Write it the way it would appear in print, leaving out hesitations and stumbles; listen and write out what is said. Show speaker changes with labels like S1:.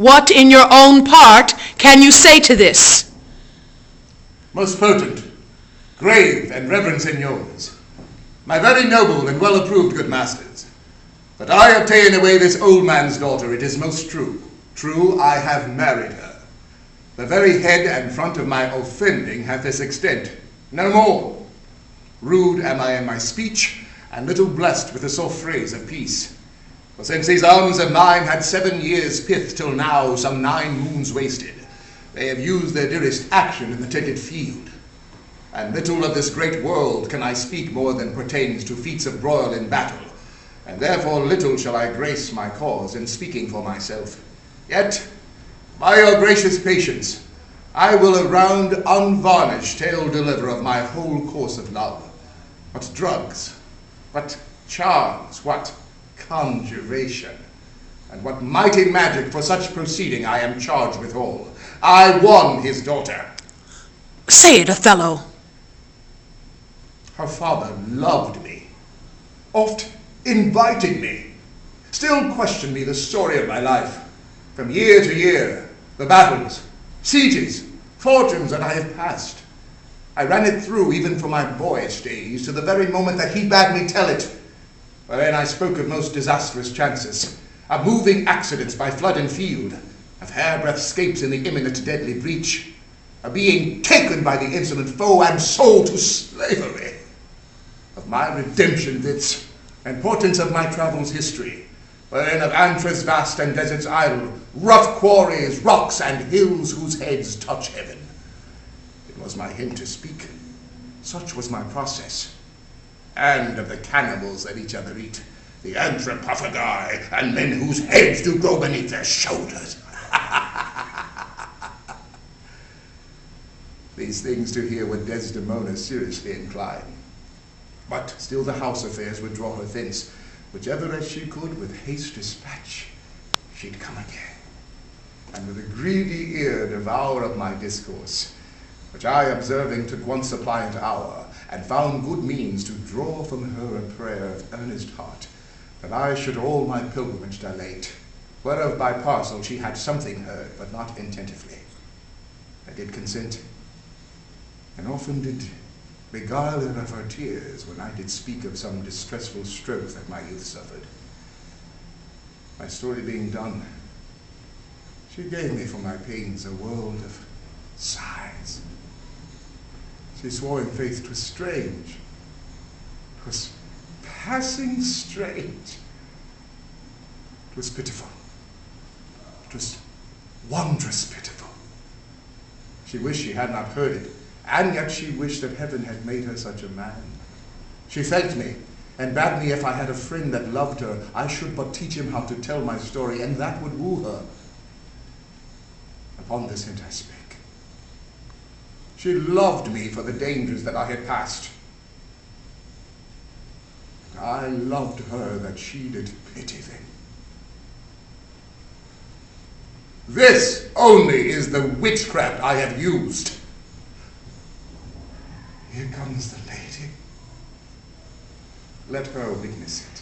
S1: What in your own part can you say to this?
S2: Most potent, grave and reverend signors, my very noble and well-approved good masters, that I have ta'en away this old man's daughter, it is most true. True, I have married her. The very head and front of my offending hath this extent, no more. Rude am I in my speech, and little blessed with the soft phrase of peace. For since these arms of mine had 7 years' pith till now, some 9 moons wasted, they have used their dearest action in the taken field. And little of this great world can I speak more than pertains to feats of broil in battle, and therefore little shall I grace my cause in speaking for myself. Yet, by your gracious patience, I will a round unvarnished tale deliver of my whole course of love. What drugs, what charms, what conjuration, and what mighty magic for such proceeding I am charged withal. I won his daughter.
S1: Say it, Othello.
S2: Her father loved me, oft invited me, still questioned me the story of my life, from year to year, the battles, sieges, fortunes that I have passed. I ran it through even from my boyish days to the very moment that he bade me tell it, wherein I spoke of most disastrous chances, of moving accidents by flood and field, of hairbreadth scapes in the imminent deadly breach, of being taken by the insolent foe and sold to slavery, of my redemption bits, and portents of my travels' history, wherein of antres vast and deserts idle, rough quarries, rocks, and hills whose heads touch heaven. It was my hint to speak, such was my process, and of the cannibals that each other eat, the anthropophagi, and men whose heads do grow beneath their shoulders. These things to hear would Desdemona seriously incline, but still the house affairs would draw her thence. Whichever as she could with haste dispatch, she'd come again, and with a greedy ear devour of my discourse, which I observing took one suppliant hour, and found good means to draw from her a prayer of earnest heart, that I should all my pilgrimage dilate, whereof by parcel she had something heard, but not intentively. I did consent, and often did beguile her of her tears when I did speak of some distressful stroke that my youth suffered. My story being done, she gave me for my pains a world of sighs. She swore in faith 'twas strange, 'twas passing strange, 'twas pitiful, 'twas wondrous pitiful. She wished she had not heard it, and yet she wished that heaven had made her such a man. She thanked me, and bade me if I had a friend that loved her, I should but teach him how to tell my story, and that would woo her. Upon this hint I spake. She loved me for the dangers that I had passed. I loved her that she did pity them. This only is the witchcraft I have used. Here comes the lady. Let her witness it.